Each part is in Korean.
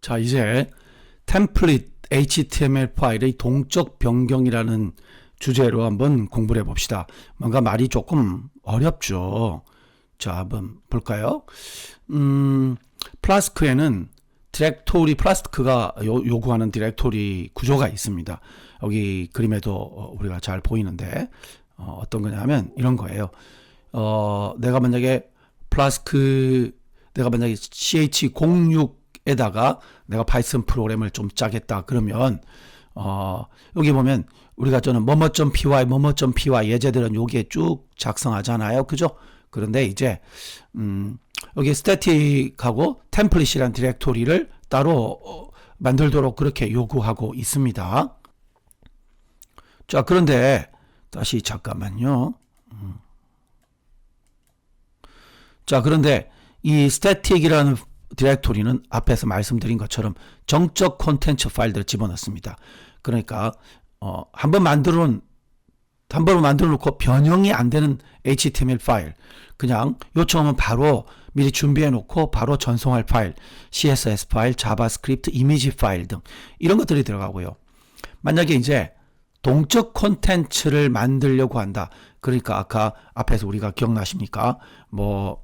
자, 이제 템플릿 HTML 파일의 동적 변경이라는 주제로 한번 공부를 해봅시다. 뭔가 말이 조금 어렵죠. 자, 한번 볼까요? 플라스크에는 디렉토리, 플라스크가 요구하는 디렉토리 구조가 있습니다. 여기 그림에도 우리가 잘 보이는데 어떤 거냐면 이런 거예요. 내가 만약에 ch06에다가 내가 파이썬 프로그램을 좀 짜겠다 그러면 여기 보면 우리가 저는 뭐뭐.py 예제들은 여기에 쭉 작성하잖아요. 그죠? 그런데 이제 여기 스태틱하고 템플릿이란 디렉토리를 따로 만들도록 그렇게 요구하고 있습니다. 자, 그런데 다시 잠깐만요. 자, 그런데 이 스태틱이라는 디렉토리는 앞에서 말씀드린 것처럼 정적 콘텐츠 파일들을 집어넣습니다. 그러니까 한 번 만들어 놓고 변형이 안 되는 HTML 파일, 그냥 요청하면 바로 미리 준비해 놓고 바로 전송할 파일, CSS 파일, 자바스크립트, 이미지 파일 등 이런 것들이 들어가고요. 만약에 이제 동적 콘텐츠를 만들려고 한다. 그러니까 아까 앞에서 우리가 기억나십니까? 뭐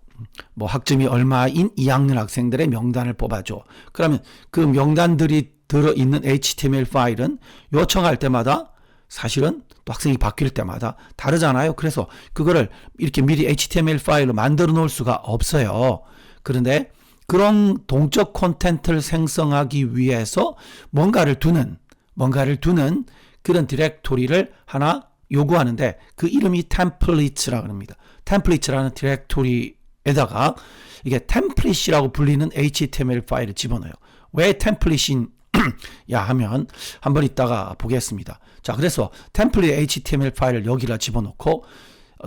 학점이 얼마인 2학년 학생들의 명단을 뽑아줘. 그러면 그 명단들이 들어있는 HTML 파일은 요청할 때마다 사실은 또 학생이 바뀔 때마다 다르잖아요. 그래서 그거를 이렇게 미리 HTML 파일로 만들어 놓을 수가 없어요. 그런데 그런 동적 콘텐츠를 생성하기 위해서 뭔가를 두는 그런 디렉토리를 하나 요구하는데 그 이름이 템플릿이라고 합니다. 템플릿이라는 디렉토리에다가 이게 템플릿이라고 불리는 HTML 파일을 집어넣어요. 왜 템플릿이냐 하면 한번 이따가 보겠습니다. 자, 그래서 템플릿 HTML 파일을 여기다 집어넣고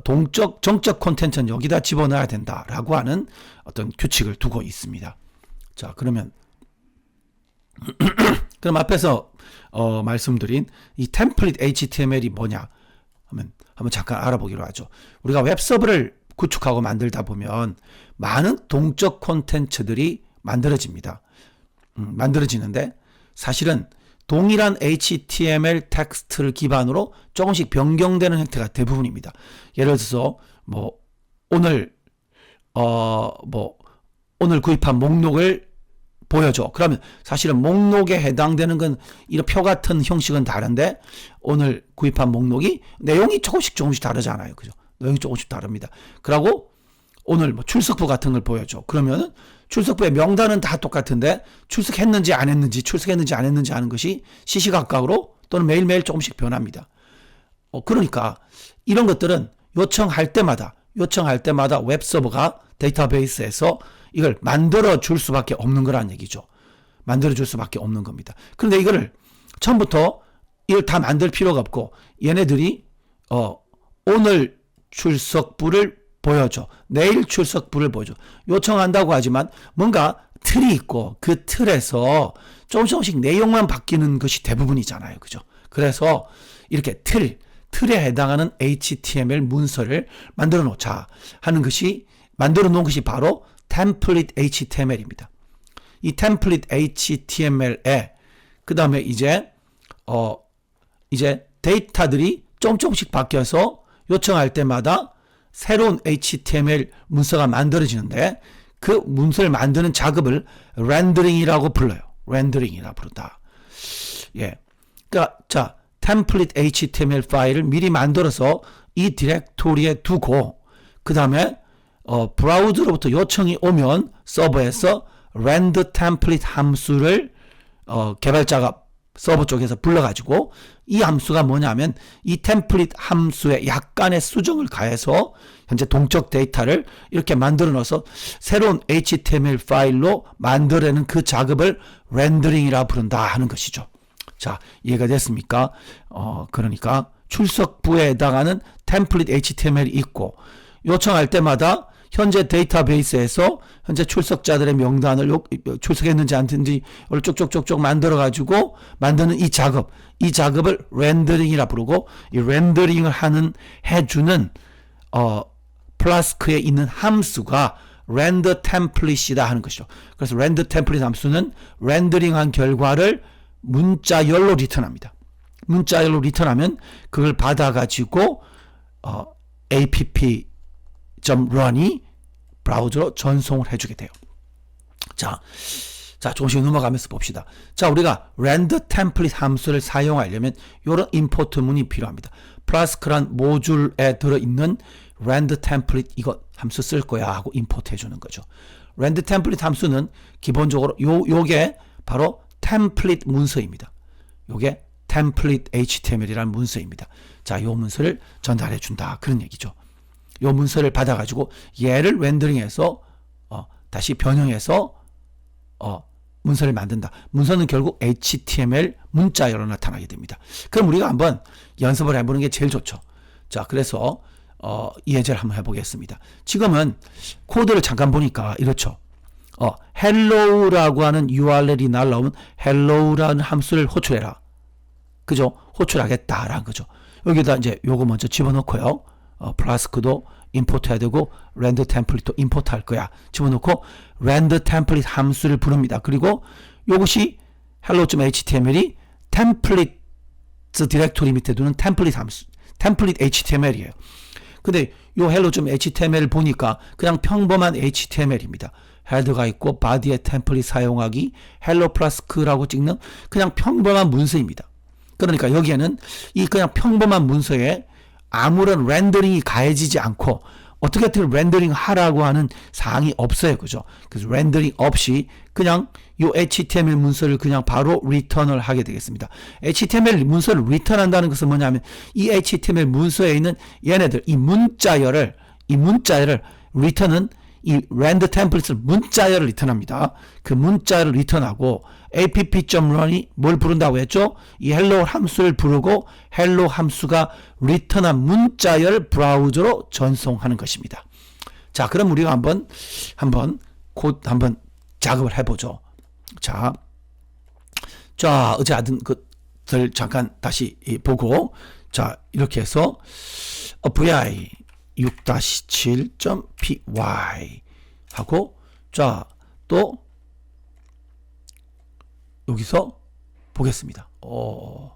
정적 콘텐츠는 여기다 집어넣어야 된다라고 하는 어떤 규칙을 두고 있습니다. 자, 그러면 그럼 앞에서 말씀드린 이 템플릿 HTML이 뭐냐 하면 한번 잠깐 알아보기로 하죠. 우리가 웹서버를 구축하고 만들다 보면 많은 동적 콘텐츠들이 만들어집니다. 만들어지는데 사실은 동일한 HTML 텍스트를 기반으로 조금씩 변경되는 형태가 대부분입니다. 예를 들어서 오늘 구입한 목록을 보여줘. 그러면 사실은 목록에 해당되는 건 이런 표 같은 형식은 다른데 오늘 구입한 목록이 내용이 조금씩 다르잖아요. 그죠? 내용이 조금씩 다릅니다. 그리고 오늘 출석부 같은 걸 보여줘. 그러면은 출석부의 명단은 다 똑같은데 출석했는지 안 했는지 하는 것이 시시각각으로 또는 매일매일 조금씩 변합니다. 그러니까 이런 것들은 요청할 때마다 웹서버가 데이터베이스에서 이걸 만들어 줄 수밖에 없는 거란 얘기죠. 만들어 줄 수밖에 없는 겁니다. 그런데 이거를 처음부터 이걸 다 만들 필요가 없고 얘네들이 오늘 출석부를 보여줘. 내일 출석부를 보여줘. 요청한다고 하지만 뭔가 틀이 있고 그 틀에서 조금씩 내용만 바뀌는 것이 대부분이잖아요. 그죠? 그래서 이렇게 틀에 해당하는 HTML 문서를 만들어 놓자 하는 것이 만들어 놓은 것이 바로 템플릿 HTML입니다. 이 템플릿 HTML에 그 다음에 이제 데이터들이 조금씩 바뀌어서 요청할 때마다 새로운 HTML 문서가 만들어지는데 그 문서를 만드는 작업을 렌더링이라고 불러요. 렌더링이라 부른다. 예. 그러니까 자, 템플릿 HTML 파일을 미리 만들어서 이 디렉토리에 두고 그 다음에 브라우저로부터 요청이 오면 서버에서 render template 함수를 개발자가 서버 쪽에서 불러가지고 이 함수가 뭐냐면 이 템플릿 함수에 약간의 수정을 가해서 현재 동적 데이터를 이렇게 만들어 넣어서 새로운 HTML 파일로 만들어내는 그 작업을 렌더링이라 부른다 하는 것이죠. 자, 이해가 됐습니까? 그러니까 출석부에 해당하는 템플릿 HTML이 있고 요청할 때마다 현재 데이터베이스에서 현재 출석자들의 명단을 출석했는지 안 했는지 쭉쭉쭉쭉 만들어가지고 만드는 이 작업을 렌더링이라 부르고 이 렌더링을 해주는 플라스크에 있는 함수가 render template이다 하는 것이죠. 그래서 render template 함수는 렌더링한 결과를 문자열로 리턴합니다. 문자열로 리턴하면 그걸 받아가지고 app.run이 브라우저로 전송을 해주게 돼요. 자, 조금씩 넘어가면서 봅시다. 자, 우리가 render template 함수를 사용하려면 이런 임포트 문이 필요합니다. 플라스크란 모듈에 들어있는 render template 이거 함수 쓸 거야 하고 임포트 해주는 거죠. render template 함수는 기본적으로 요게 바로 템플릿 문서입니다. 요게 template HTML이라는 문서입니다. 자, 요 문서를 전달해 준다 그런 얘기죠. 요 문서를 받아가지고 얘를 렌더링해서 다시 변형해서 문서를 만든다. 문서는 결국 HTML 문자열로 나타나게 됩니다. 그럼 우리가 한번 연습을 해보는 게 제일 좋죠. 자, 그래서 이 예제를 한번 해보겠습니다. 지금은 코드를 잠깐 보니까 이렇죠. hello라고 하는 URL이 날라오면 hello라는 함수를 호출해라. 그죠? 호출하겠다라는 거죠. 여기다 이제 요거 먼저 집어넣고요. 플라스크도 임포트 해야 되고 렌더 템플릿도 임포트 할 거야. 집어넣고 렌더 템플릿 함수를 부릅니다. 그리고 요것이 hello.html이 템플릿 디렉토리 밑에 두는 템플릿 함수, 템플릿 HTML이에요. 근데 요 hello.html 보니까 그냥 평범한 HTML입니다. 헤더가 있고 바디에 템플릿 사용하기, 헬로 플라스크라고 찍는 그냥 평범한 문서입니다. 그러니까 여기에는 이 그냥 평범한 문서에 아무런 렌더링이 가해지지 않고 어떻게든 렌더링 하라고 하는 사항이 없어요. 그죠? 그래서 렌더링 없이 그냥 이 HTML 문서를 그냥 바로 리턴을 하게 되겠습니다. HTML 문서를 리턴한다는 것은 뭐냐면 이 HTML 문서에 있는 얘네들, 이 문자열을 리턴은 이 렌더 템플릿을 문자열을 리턴합니다. 그 문자열을 리턴하고 app.run이 뭘 부른다고 했죠? 이 hello 함수를 부르고 hello 함수가 리턴한 문자열 브라우저로 전송하는 것입니다. 자, 그럼 우리가 한번 작업을 해보죠. 자, 어제 하던 것들 잠깐 다시 보고, 자, 이렇게 해서 vi 6-7.py 하고, 자, 또 여기서 보겠습니다. 이거를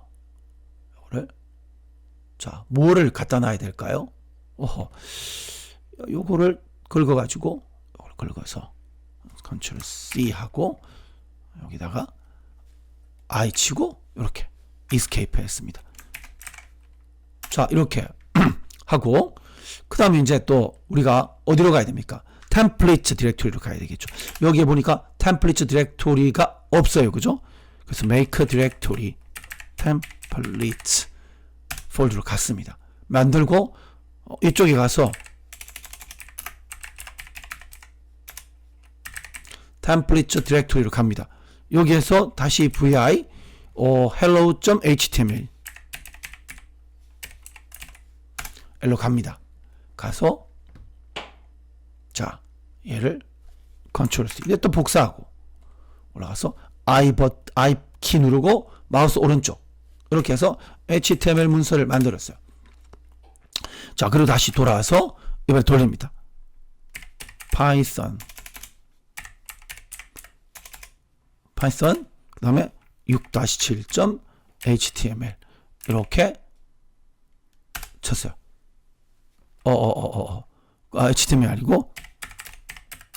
자, 뭐를 갖다 놔야 될까요? 요거를 긁어가지고 이걸 긁어서 Ctrl C 하고 여기다가 I 치고 이렇게 Escape 했습니다. 자, 이렇게 하고 그 다음에 이제 또 우리가 어디로 가야 됩니까? 템플릿 디렉토리로 가야 되겠죠. 여기에 보니까 템플릿 디렉토리가 없어요. 그죠? 그래서 make 디렉토리 템플릿 폴더로 갔습니다. 만들고 이쪽에 가서 템플릿 디렉토리로 갑니다. 여기에서 다시 vi hello.html 일로 갑니다. 가서 자, 얘를 컨트롤 C. 이제 또 복사하고 올라가서 I 키 누르고 마우스 오른쪽 이렇게 해서 HTML 문서를 만들었어요. 자, 그리고 다시 돌아와서 이번에 돌립니다. 파이썬 그 다음에 6-7.html 이렇게 쳤어요. HTML 아니고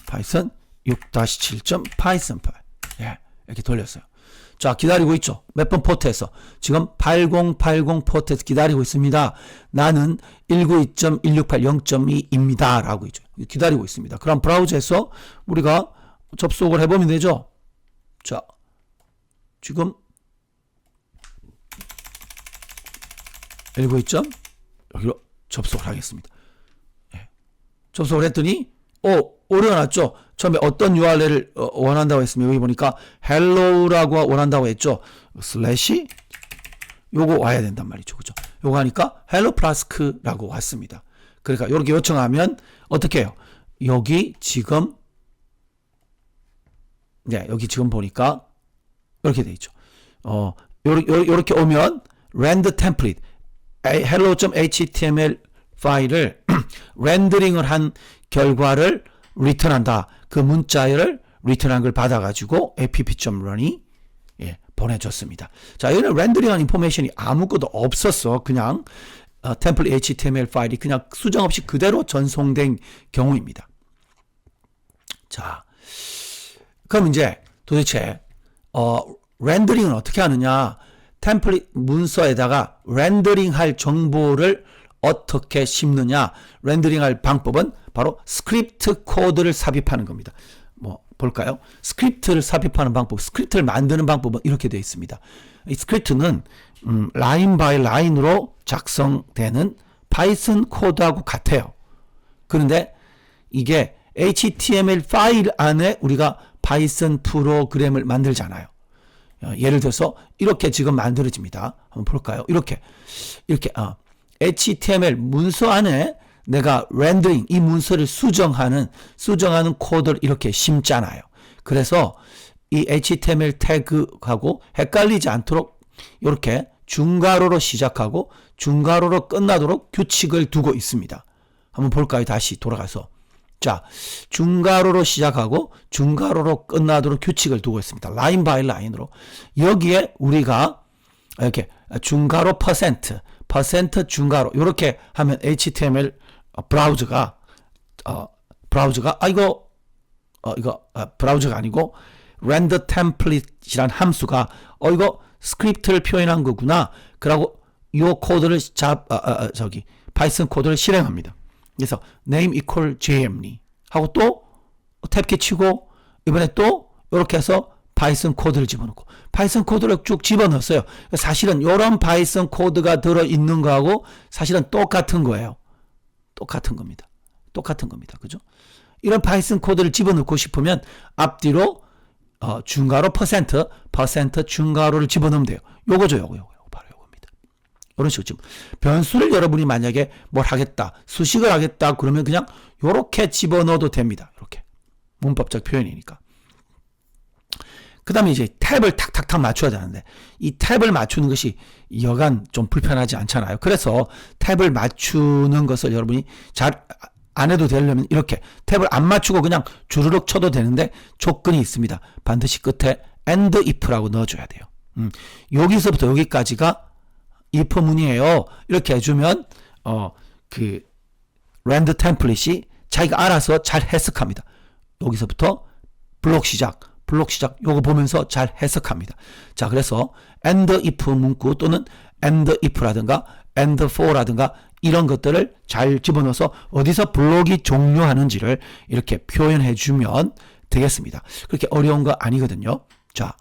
파이썬 6-7.python 파일. 예, 이렇게 돌렸어요. 자, 기다리고 있죠. 몇 번 포트에서 지금 8080 포트에서 기다리고 있습니다. 나는 192.168.0.2입니다 라고 있죠. 기다리고 있습니다. 그럼 브라우저에서 우리가 접속을 해보면 되죠. 자, 지금 192. 여기로 접속을 하겠습니다. 예. 접속을 했더니 오려놨죠. 처음에 어떤 URL을 원한다고 했으면 여기 보니까 hello라고 원한다고 했죠. 슬래시 요거 와야 된단 말이죠. 그죠? 요거 하니까 hello flask라고 왔습니다. 그러니까 이렇게 요청하면 어떻게 해요? 여기 지금 여기 지금 보니까 이렇게 돼 있죠. 요렇게 오면 render template hello.html 파일을 렌더링을 한 결과를 return한다. 그 문자를 return한 걸 받아가지고 app.run이 보내줬습니다. 자, 여기는 렌더링한 인포메이션이 아무것도 없었어. 그냥 템플릿 HTML 파일이 그냥 수정 없이 그대로 전송된 경우입니다. 자, 그럼 이제 도대체 렌더링은 어떻게 하느냐? 템플릿 문서에다가 렌더링할 정보를 어떻게 심느냐? 렌더링할 방법은 바로 스크립트 코드를 삽입하는 겁니다. 뭐 볼까요? 스크립트를 삽입하는 방법, 스크립트를 만드는 방법은 이렇게 되어 있습니다. 이 스크립트는 라인 바이 라인으로 작성되는 파이썬 코드하고 같아요. 그런데 이게 HTML 파일 안에 우리가 파이썬 프로그램을 만들잖아요. 예를 들어서 이렇게 지금 만들어집니다. 한번 볼까요? 이렇게 HTML 문서 안에 내가 렌더링, 이 문서를 수정하는 코드를 이렇게 심잖아요. 그래서 이 HTML 태그하고 헷갈리지 않도록 이렇게 중괄호로 시작하고 중괄호로 끝나도록 규칙을 두고 있습니다. 한번 볼까요? 다시 돌아가서. 자, 중괄호로 시작하고 중괄호로 끝나도록 규칙을 두고 있습니다. 라인 바이 라인으로. 여기에 우리가 이렇게 중괄호 퍼센트 중괄호 이렇게 하면 HTML 브라우저가 브라우저가 아니고 렌더 템플릿이란 함수가 이거 스크립트를 표현한 거구나. 그러고 이 코드를 파이썬 코드를 실행합니다. 그래서 name equal jm니 하고 또 탭키 치고 이번에 또 이렇게 해서 파이썬 코드를 집어넣고 파이썬 코드를 쭉 집어넣었어요. 사실은 이런 파이썬 코드가 들어있는 거하고 사실은 똑같은 거예요. 똑같은 겁니다. 그죠? 이런 파이썬 코드를 집어넣고 싶으면 앞뒤로 중괄호 퍼센트 중괄호를 집어넣으면 돼요. 요거죠. 요거 바로 요겁니다. 이런 식으로 지금 변수를 여러분이 만약에 뭘 하겠다, 수식을 하겠다 그러면 그냥 요렇게 집어넣어도 됩니다. 이렇게 문법적 표현이니까. 그 다음에 이제 탭을 탁탁탁 맞춰야 되는데 이 탭을 맞추는 것이 여간 좀 불편하지 않잖아요. 그래서 탭을 맞추는 것을 여러분이 잘 안 해도 되려면 이렇게 탭을 안 맞추고 그냥 주르륵 쳐도 되는데 조건이 있습니다. 반드시 끝에 and if라고 넣어줘야 돼요. 여기서부터 여기까지가 if 문이에요. 이렇게 해주면 그 렌더 템플릿이 자기가 알아서 잘 해석합니다. 여기서부터 블록 시작 요거 보면서 잘 해석합니다. 자, 그래서 and if 문구 또는 and if라든가 and for라든가 이런 것들을 잘 집어넣어서 어디서 블록이 종료하는지를 이렇게 표현해 주면 되겠습니다. 그렇게 어려운 거 아니거든요. 자,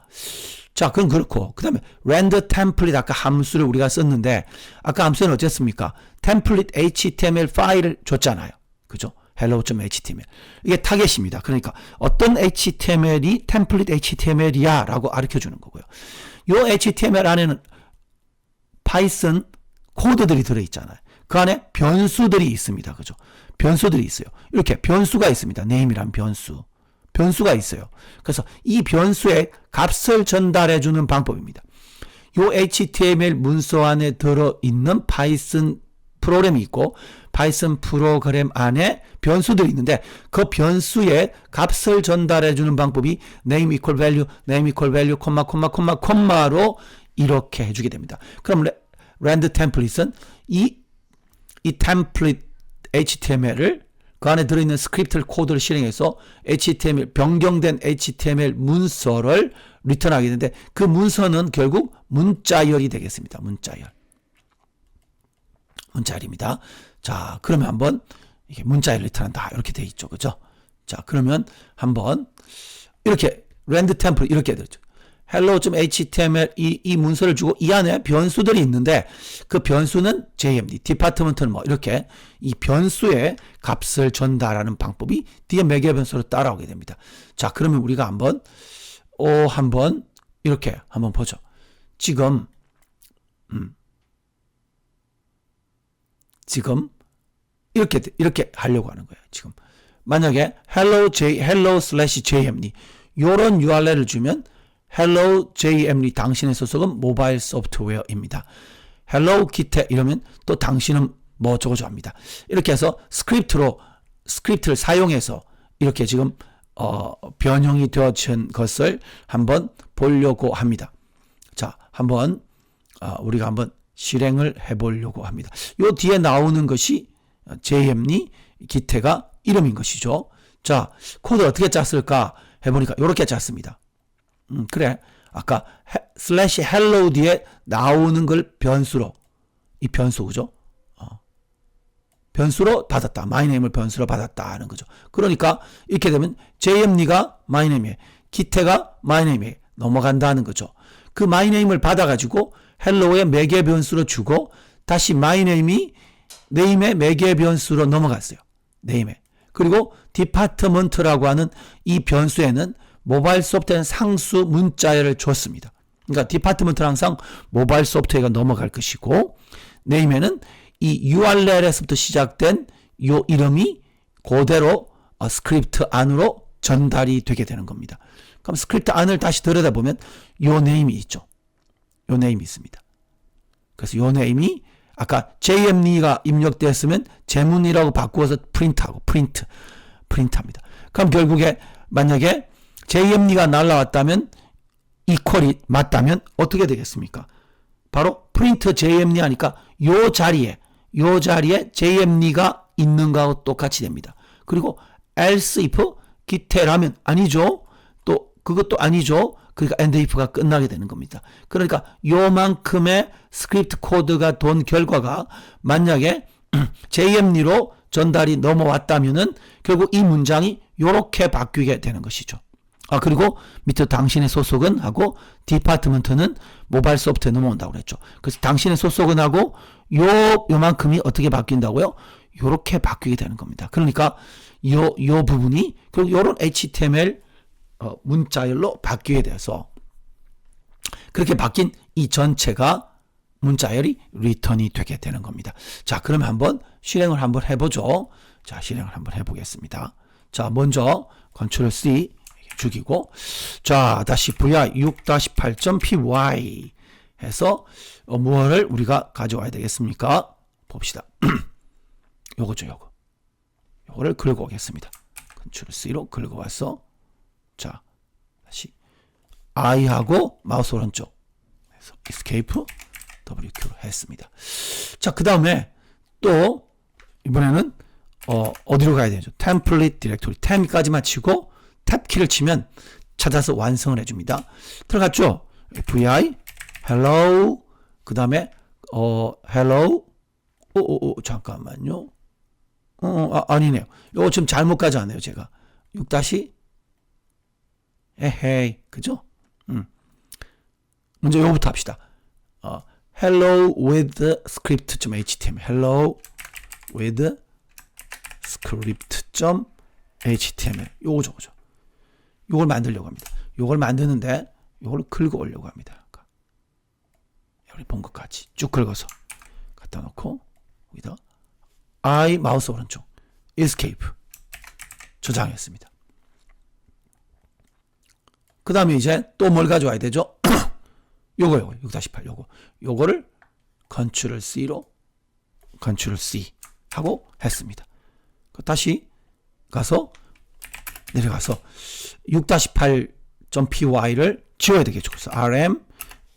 그건 그렇고 그 다음에 render template 아까 함수를 우리가 썼는데 아까 함수는 어쨌습니까? template HTML 파일을 줬잖아요. 그죠? hello.html 이게 타겟입니다. 그러니까 어떤 HTML이 template HTML이야 라고 가르쳐주는 거고요. 요 HTML 안에는 파이썬 코드들이 들어있잖아요. 그 안에 변수들이 있습니다. 그죠? 변수들이 있어요. 이렇게 변수가 있습니다. name이란 변수가 있어요. 그래서 이 변수의 값을 전달해 주는 방법입니다. 요 HTML 문서 안에 들어있는 파이썬 프로그램이 있고 파이썬 프로그램 안에 변수들이 있는데 그 변수의 값을 전달해 주는 방법이 name equal value, 콤마로 이렇게 해주게 됩니다. 그럼 render 템플릿은 이 템플릿 HTML을 그 안에 들어있는 스크립트 코드를 실행해서 HTML 변경된 HTML 문서를 리턴하게 되는데 그 문서는 결국 문자열이 되겠습니다. 문자열입니다. 자, 그러면 한번 이게 문자열 리턴한다 이렇게 돼 있죠, 그죠? 자, 그러면 한번 이렇게 렌더 템플릿 이렇게 되죠. hello.html 이 문서를 주고 이 안에 변수들이 있는데 그 변수는 JMD, 디파트먼트는 뭐 이렇게 이 변수의 값을 전달하는 방법이 뒤에 매개 변수로 따라오게 됩니다. 자, 그러면 우리가 한번 이렇게 한번 보죠. 지금 이렇게 하려고 하는 거예요. 지금 만약에 hello/jmd 요런 URL을 주면 hello jmd 당신의 소속은 모바일 소프트웨어입니다. hello 기태 이러면 또 당신은 뭐 어쩌고저쩌고 합니다. 이렇게 해서 스크립트를 사용해서 이렇게 지금 변형이 되어진 것을 한번 보려고 합니다. 자, 한번 우리가 한번 실행을 해보려고 합니다. 요 뒤에 나오는 것이 JM리 기태가 이름인 것이죠. 자, 코드 어떻게 짰을까 해보니까 이렇게 짰습니다. 그래, 아까 슬래시 헬로우 뒤에 나오는 걸 변수로, 이 변수 그죠? 변수로 받았다. 마이네임을 변수로 받았다 하는 거죠. 그러니까 이렇게 되면 JM리가 마이네임에, 기태가 마이네임에 넘어간다는 거죠. 그 마이네임을 받아가지고 헬로우의 매개 변수로 주고 다시 마이네임이 네임의 매개 변수로 넘어갔어요. 네임에. 그리고 디파트먼트라고 하는 이 변수에는 모바일 소프트웨어 상수 문자열을 줬습니다. 그러니까 디파트먼트는 항상 모바일 소프트웨어가 넘어갈 것이고 네임에는 이 URL에서부터 시작된 요 이름이 그대로 스크립트 안으로 전달이 되게 되는 겁니다. 그럼 스크립트 안을 다시 들여다보면 요 네임이 있죠. 요 네임이 있습니다. 그래서 요 네임이 아까 JM리가 입력되었으면 제문이라고 바꾸어서 프린트하고 프린트합니다. 그럼 결국에 만약에 JM리가 날라왔다면 이퀄이 맞다면 어떻게 되겠습니까? 바로 프린트 JM리 하니까 요 자리에 JM리가 있는 거하고 똑같이 됩니다. 그리고 else if 기태라면 아니죠. 또 그것도 아니죠. 그러니까 and if가 끝나게 되는 겁니다. 그러니까 요만큼의 스크립트 코드가 돈 결과가 만약에 JM리로 전달이 넘어왔다면은 결국 이 문장이 요렇게 바뀌게 되는 것이죠. 그리고 밑에 당신의 소속은 하고 디파트먼트는 모바일 소프트에 넘어온다고 그랬죠. 그래서 당신의 소속은 하고 요만큼이 어떻게 바뀐다고요? 요렇게 바뀌게 되는 겁니다. 그러니까 요 부분이 그리고 요런 HTML 문자열로 바뀌게 돼서 그렇게 바뀐 이 전체가 문자열이 리턴이 되게 되는 겁니다. 자, 그러면 한번 실행을 한번 해보죠. 자, 실행을 한번 해보겠습니다. 자, 먼저 Ctrl C 죽이고 자, 다시 vi 6-8.py 해서 무엇을 우리가 가져와야 되겠습니까? 봅시다. 요거죠, 요거를 긁어 오겠습니다. Ctrl C로 긁어 와서 자, 다시 I하고 마우스 오른쪽 해서 Escape WQ로 했습니다. 자, 그 다음에 또 이번에는 어디로 가야 되죠? 템플릿 디렉토리 템까지만 치고 탭키를 치면 찾아서 완성을 해줍니다. 들어갔죠? vi hello 그 다음에 hello 잠깐만요. 아니네요. 이거 지금 잘못 가져왔네요. 제가 6 에헤이 그죠? 먼저 요거부터 합시다. hello with script.html hello with script.html 요거죠. 요걸 만들려고 합니다. 요걸 만드는데 요걸 긁어 오려고 합니다. 여기 본 것까지 쭉 긁어서 갖다 놓고 여기다 I 마우스 오른쪽 Escape 저장했습니다. 그 다음에 이제 또 뭘 가져와야 되죠? 요거 6-8 요거를 Ctrl C로 Ctrl C 하고 했습니다. 다시 가서 내려가서 6-8.py를 지워야 되겠죠. 그래서 rm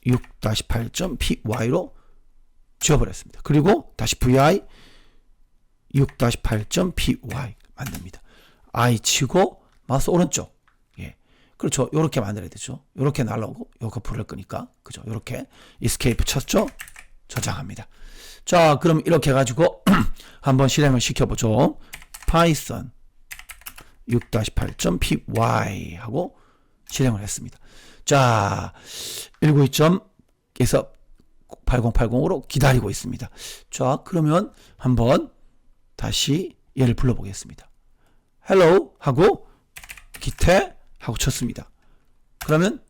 6-8.py로 지워버렸습니다. 그리고 다시 vi 6-8.py 만듭니다. I 치고 마우스 오른쪽. 예. 그렇죠. 요렇게 만들어야 되죠. 요렇게 날라오고 요거 부를 거니까. 그죠. 요렇게 escape 쳤죠. 저장합니다. 자, 그럼 이렇게 해가지고 한번 실행을 시켜보죠. python 6-8.py 하고 실행을 했습니다. 자, 192.에서 8080으로 기다리고 있습니다. 자, 그러면 한번 다시 얘를 불러보겠습니다. hello 하고 기태 하고 쳤습니다. 그러면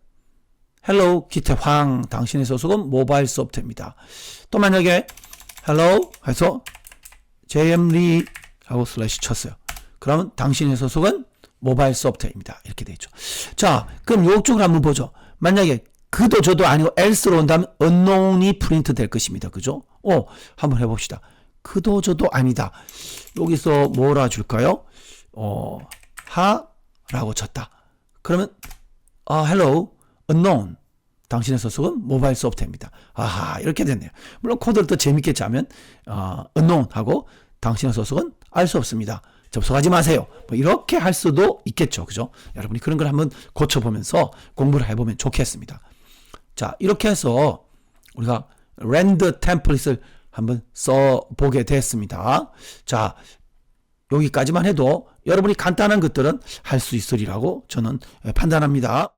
hello 기태 황 당신의 소속은 모바일 소프트입니다. 또 만약에 hello 해서 JM리 하고 슬래시 쳤어요. 그러면 당신의 소속은 모바일 소프트웨어입니다. 이렇게 되죠. 자, 그럼 이쪽으로 한번 보죠. 만약에 그도 저도 아니고 else로 온다면 unknown이 프린트 될 것입니다. 그죠? 한번 해봅시다. 그도 저도 아니다. 여기서 뭐라 줄까요? 하라고 쳤다. 그러면 hello, unknown. 당신의 소속은 모바일 소프트웨어입니다. 아하, 이렇게 됐네요. 물론 코드를 더 재밌게 짜면 unknown 하고 당신의 소속은 알 수 없습니다. 접속하지 마세요. 뭐 이렇게 할 수도 있겠죠. 그죠? 여러분이 그런 걸 한번 고쳐보면서 공부를 해보면 좋겠습니다. 자, 이렇게 해서 우리가 렌더 템플릿을 한번 써보게 됐습니다. 자, 여기까지만 해도 여러분이 간단한 것들은 할 수 있으리라고 저는 판단합니다.